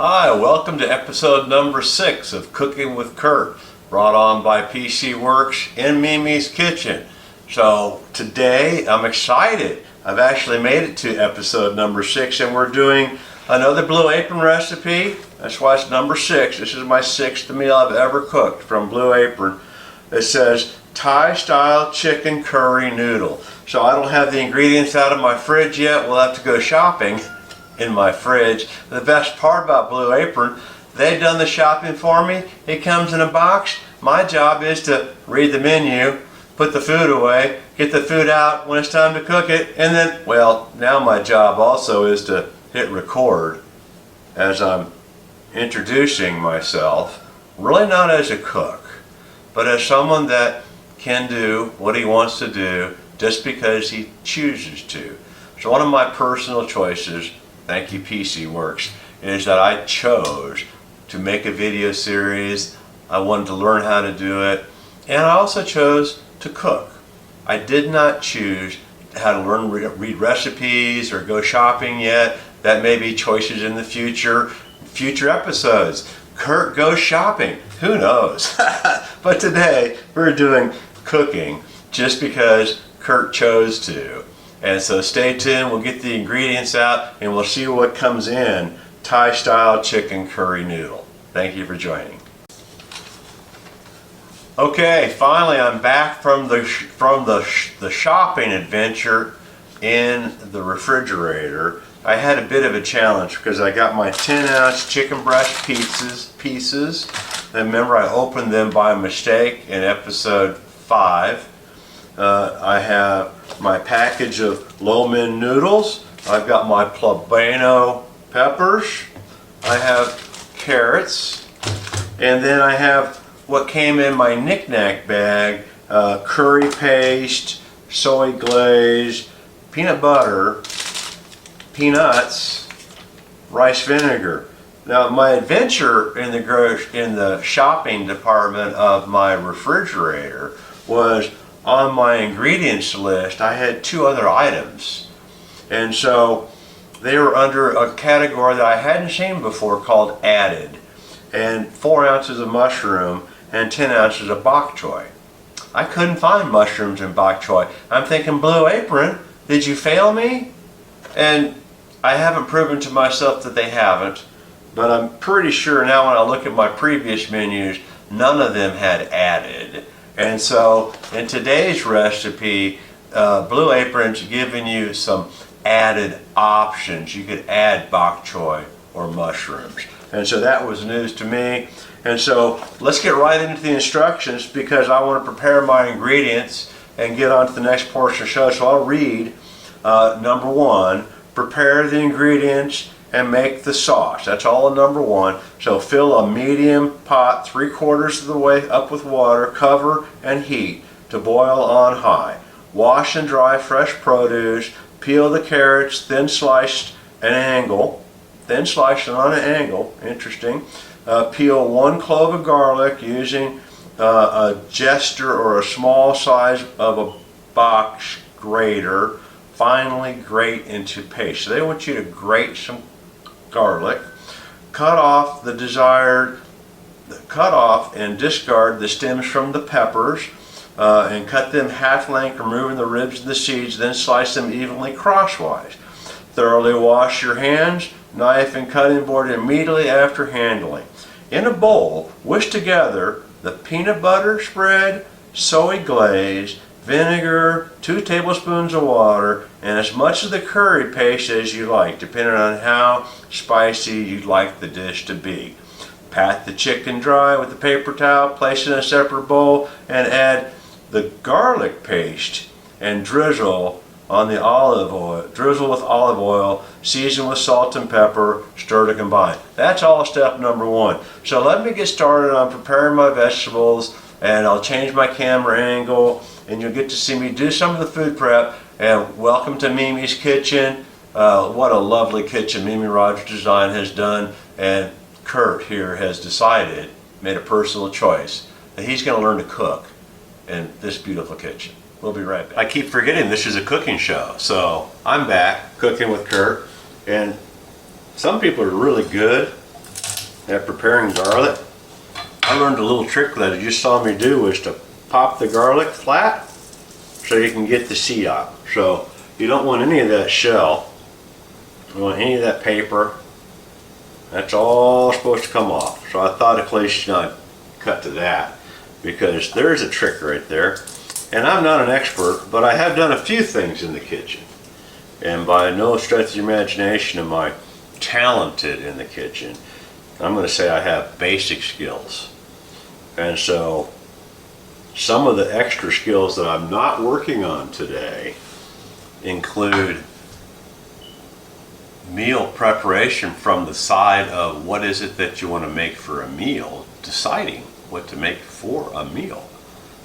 Hi, welcome to episode number 6 of Cooking with Kurt, brought on by PC Works in Mimi's Kitchen. So today I'm excited. I've actually made it to episode number 6 and we're doing another Blue Apron recipe. That's why it's number 6. This is my 6th meal I've ever cooked from Blue Apron. It says Thai style chicken curry noodle. So I don't have the ingredients out of my fridge yet. We'll have to go shopping in my fridge. The best part about Blue Apron, they've done the shopping for me. It comes in a box. My job is to read the menu, put the food away, get the food out when it's time to cook it, and then, well, now my job also is to hit record as I'm introducing myself, really not as a cook, but as someone that can do what he wants to do just because he chooses to. So one of my personal choices, thank you PC Works, is that I chose to make a video series. I wanted to learn how to do it, and I also chose to cook. I did not choose how to learn read recipes or go shopping yet. That may be choices in the future episodes. Kurt goes shopping, who knows? But today we're doing cooking just because Kurt chose to. And so stay tuned, we'll get the ingredients out and we'll see what comes in Thai style chicken curry noodle. Thank you for joining. Okay, finally I'm back from the shopping adventure in the refrigerator. I had a bit of a challenge because I got my 10-ounce chicken breast pieces. And remember, I opened them by mistake in episode 5. I have my package of low-min noodles. I've got my poblano peppers. I have carrots. And then I have what came in my knick-knack bag, curry paste, soy glaze, peanut butter, peanuts, rice vinegar. Now my adventure in the shopping department of my refrigerator was on my ingredients list. I had 2 other items, and so they were under a category that I hadn't seen before called added, and 4 ounces of mushroom and 10 ounces of bok choy. I couldn't find mushrooms and bok choy. I'm thinking, Blue Apron, did you fail me? And I haven't proven to myself that they haven't, but I'm pretty sure now when I look at my previous menus, none of them had added. And so in today's recipe, Blue Apron's giving you some added options. You could add bok choy or mushrooms. And so that was news to me. And so let's get right into the instructions because I want to prepare my ingredients and get on to the next portion of the show. So I'll read number 1, prepare the ingredients and make the sauce. That's all in number 1. So fill a medium pot 3/4 of the way up with water, cover and heat to boil on high. Wash and dry fresh produce, peel the carrots, thin sliced on an angle, interesting. Peel 1 clove of garlic using a jester or a small size of a box grater. Finally grate into paste. So they want you to grate some garlic. Cut off and discard the stems from the peppers and cut them half length, removing the ribs and the seeds, then slice them evenly crosswise. Thoroughly wash your hands, knife and cutting board immediately after handling. In a bowl, whisk together the peanut butter spread, soy glaze, vinegar, 2 tablespoons of water, and as much of the curry paste as you like, depending on how spicy you'd like the dish to be. Pat the chicken dry with a paper towel, place it in a separate bowl, and add the garlic paste and drizzle on the olive oil. Drizzle with olive oil, season with salt and pepper, stir to combine. That's all step number 1. So let me get started on preparing my vegetables, and I'll change my camera angle, and you'll get to see me do some of the food prep. And welcome to Mimi's Kitchen. What a lovely kitchen Mimi Rogers Design has done, and Kurt here has decided, made a personal choice, that he's going to learn to cook in this beautiful kitchen. We'll be right back. I keep forgetting this is a cooking show, so I'm back cooking with Kurt, and some people are really good at preparing garlic. I learned a little trick that you just saw me do, was to pop the garlic flat so you can get the seed out. So you don't want any of that shell. You don't want any of that paper. That's all supposed to come off. So I thought at least I'd cut to that, because there's a trick right there. And I'm not an expert, but I have done a few things in the kitchen. And by no stretch of the imagination am I talented in the kitchen. I'm going to say I have basic skills. And so some of the extra skills that I'm not working on today include meal preparation from the side of what is it that you want to make for a meal, deciding what to make for a meal.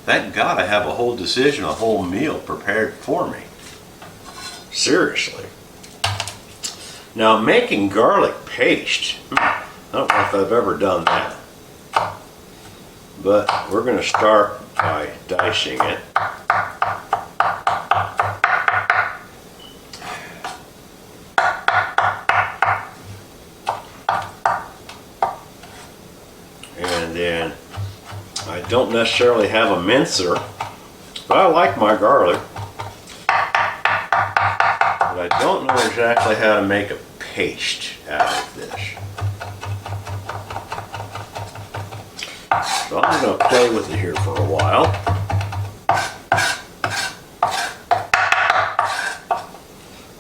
Thank God I have a whole decision, a whole meal prepared for me. Seriously. Now, making garlic paste, I don't know if I've ever done that, but we're going to start by dicing it. And then I don't necessarily have a mincer, but I like my garlic. But I don't know exactly how to make a paste out of this. So I'm going to play with it here for a while.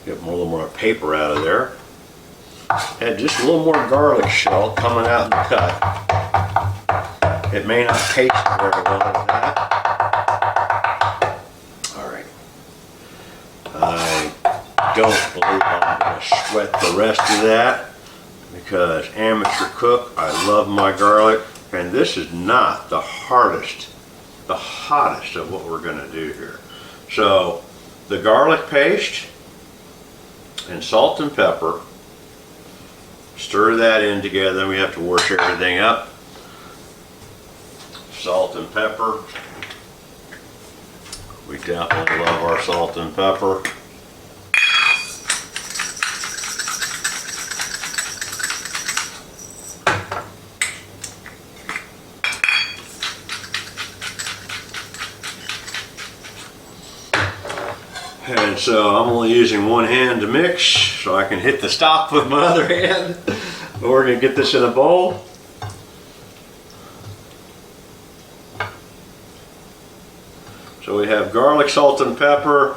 Get a little more paper out of there. And just a little more garlic shell coming out in the cut. It may not taste very well like that. Alright. I don't believe I'm going to sweat the rest of that, because amateur cook, I love my garlic, and this is not the hottest of what we're going to do here. So the garlic paste and salt and pepper, stir that in together. We have to wash everything up. Salt and pepper. We definitely love our salt and pepper. And so I'm only using one hand to mix, so I can hit the stop with my other hand. We're going to get this in a bowl. So we have garlic, salt, and pepper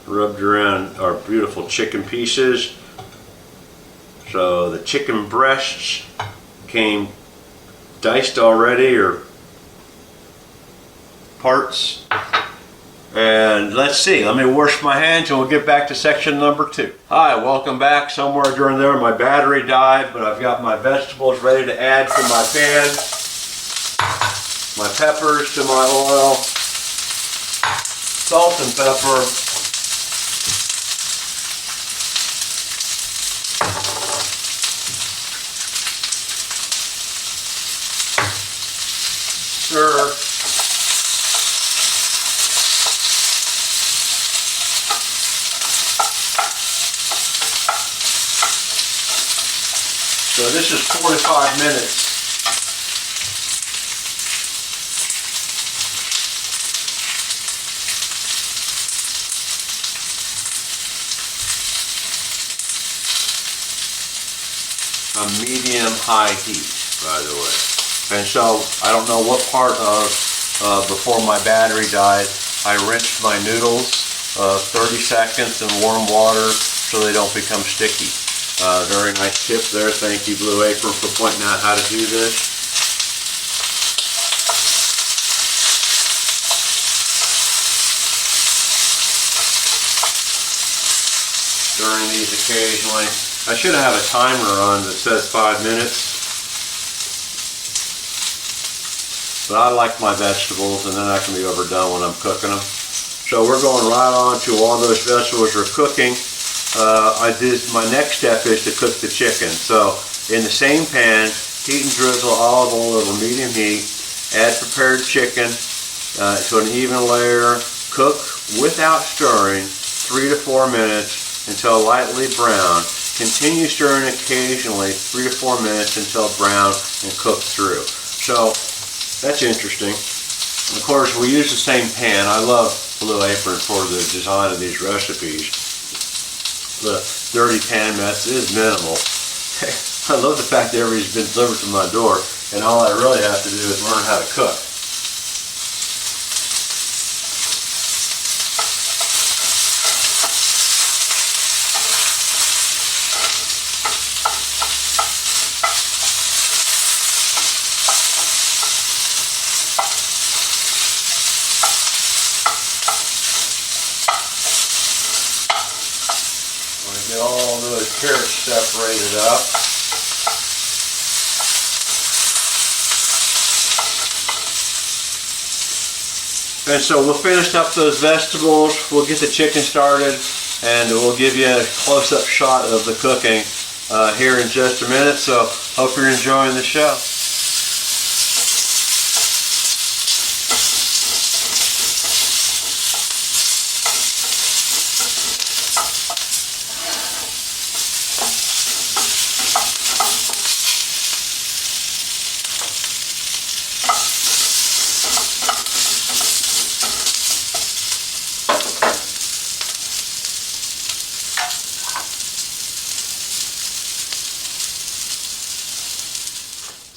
rubbed around our beautiful chicken pieces. So the chicken breasts came diced already, or parts. And let's see, let me wash my hands and we'll get back to section number 2. Hi, welcome back. Somewhere during there my battery died, but I've got my vegetables ready to add to my pan. My peppers to my oil, salt and pepper, stir, so this is 45 minutes. A medium-high heat, by the way. And so I don't know what part of before my battery died, I rinsed my noodles 30 seconds in warm water so they don't become sticky. Very nice tip there. Thank you, Blue Apron, for pointing out how to do this. Stirring these occasionally. I should have a timer on that says 5 minutes, but I like my vegetables, and then I can be overdone when I'm cooking them. So we're going right on to all those vegetables are cooking. My next step is to cook the chicken. So in the same pan, heat and drizzle olive oil over medium heat, add prepared chicken to an even layer, cook without stirring 3 to 4 minutes until lightly brown. Continue stirring occasionally, 3 to 4 minutes until brown and cooked through. So that's interesting. Of course, we use the same pan. I love Blue Apron for the design of these recipes. The dirty pan method is minimal. I love the fact that everybody's been delivered to my door, and all I really have to do is learn how to cook. Get all those carrots separated up. And so we'll finish up those vegetables, we'll get the chicken started, and we'll give you a close-up shot of the cooking here in just a minute. So hope you're enjoying the show.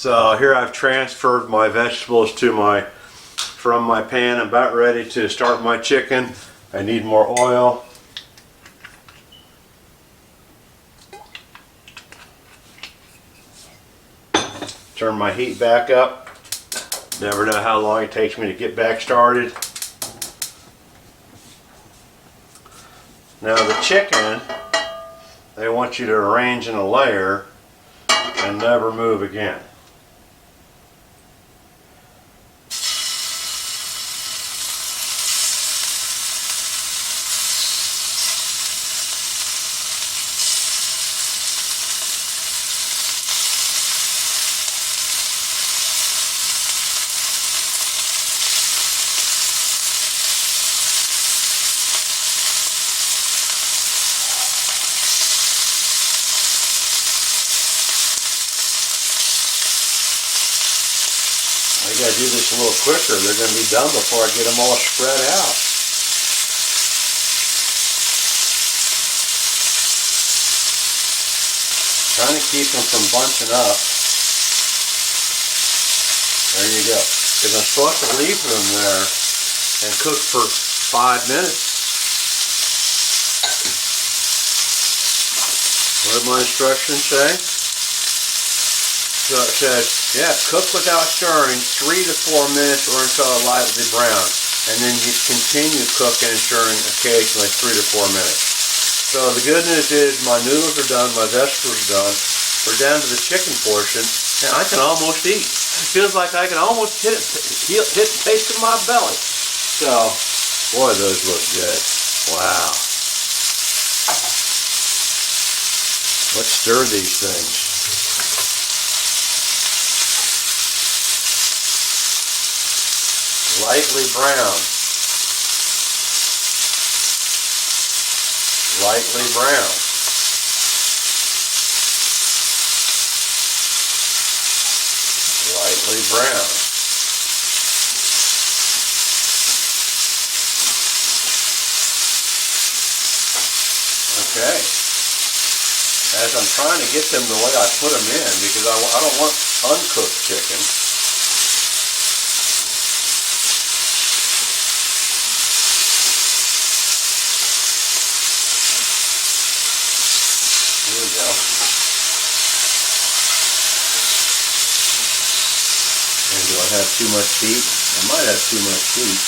So here I've transferred my vegetables to from my pan. I'm about ready to start my chicken. I need more oil. Turn my heat back up. Never know how long it takes me to get back started. Now the chicken, they want you to arrange in a layer and never move again. I gotta do this a little quicker. They're gonna be done before I get them all spread out. Trying to keep them from bunching up. There you go. Because I'm supposed to leave them there and cook for 5 minutes. What did my instructions say? So it says, yeah, cook without stirring 3 to 4 minutes or until lightly brown. And then you continue cooking and stirring occasionally 3 to 4 minutes. So the good news is my noodles are done, my vegetables are done. We're down to the chicken portion, and I can almost eat. Feels like I can almost hit taste in my belly. So, boy, those look good. Wow. Let's stir these things. Lightly brown. Lightly brown. Lightly brown. Okay. As I'm trying to get them the way I put them in, because I don't want uncooked chicken. Here we go. And do I have too much heat? I might have too much heat.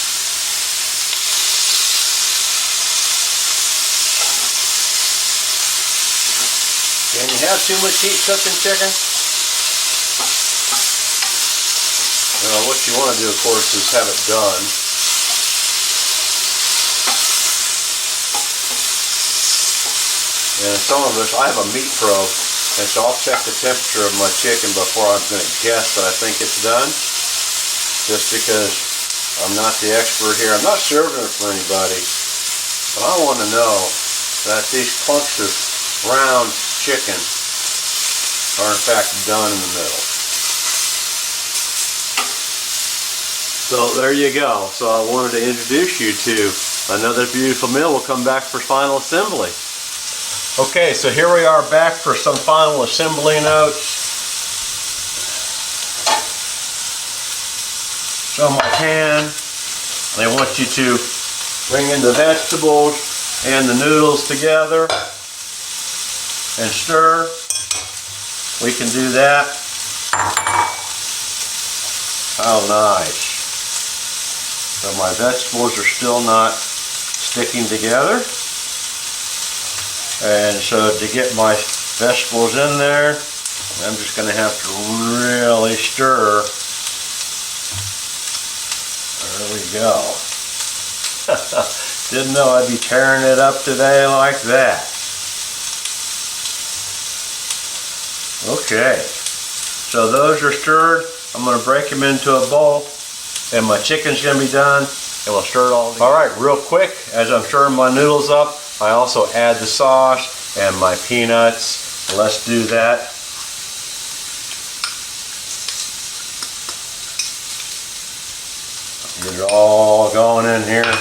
Can you have too much heat cooking chicken? Well, what you want to do, of course, is have it done. And some of us, I have a meat probe, and so I'll check the temperature of my chicken before I'm going to guess that I think it's done. Just because I'm not the expert here. I'm not serving it for anybody, but I want to know that these clumps of brown chicken are in fact done in the middle. So there you go. So I wanted to introduce you to another beautiful meal. We'll come back for final assembly. Okay, so here we are back for some final assembly notes. So my pan, I want you to bring in the vegetables and the noodles together and stir. We can do that. Oh, nice. So my vegetables are still not sticking together. And so to get my vegetables in there, I'm just going to have to really stir. There we go. Didn't know I'd be tearing it up today like that. Okay, so those are stirred. I'm going to break them into a bowl, and my chicken's going to be done, and we'll stir it all together. All right, real quick, as I'm stirring my noodles up, I also add the sauce and my peanuts. Let's do that. Get it all going in here.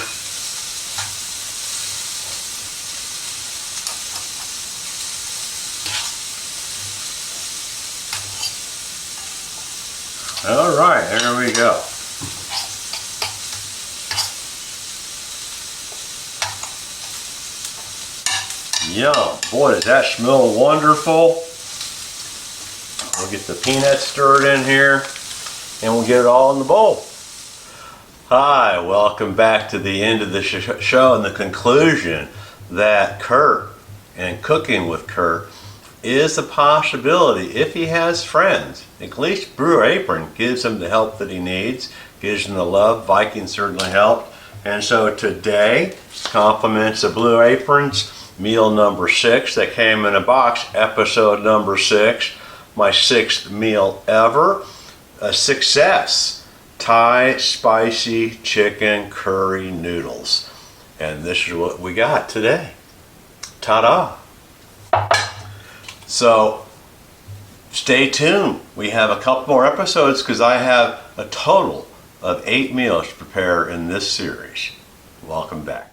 All right, there we go. Yum. Boy, does that smell wonderful. We'll get the peanuts stirred in here, and we'll get it all in the bowl. Hi, welcome back to the end of the show and the conclusion that Kurt and cooking with Kurt is a possibility if he has friends. At least Blue Apron gives him the help that he needs, gives him the love. Viking certainly helped. And so today, compliments of Blue Aprons, meal number 6 that came in a box, episode number 6, my 6th meal ever, a success. Thai spicy chicken curry noodles. And this is what we got today. Ta-da! So stay tuned. We have a couple more episodes because I have a total of 8 meals to prepare in this series. Welcome back.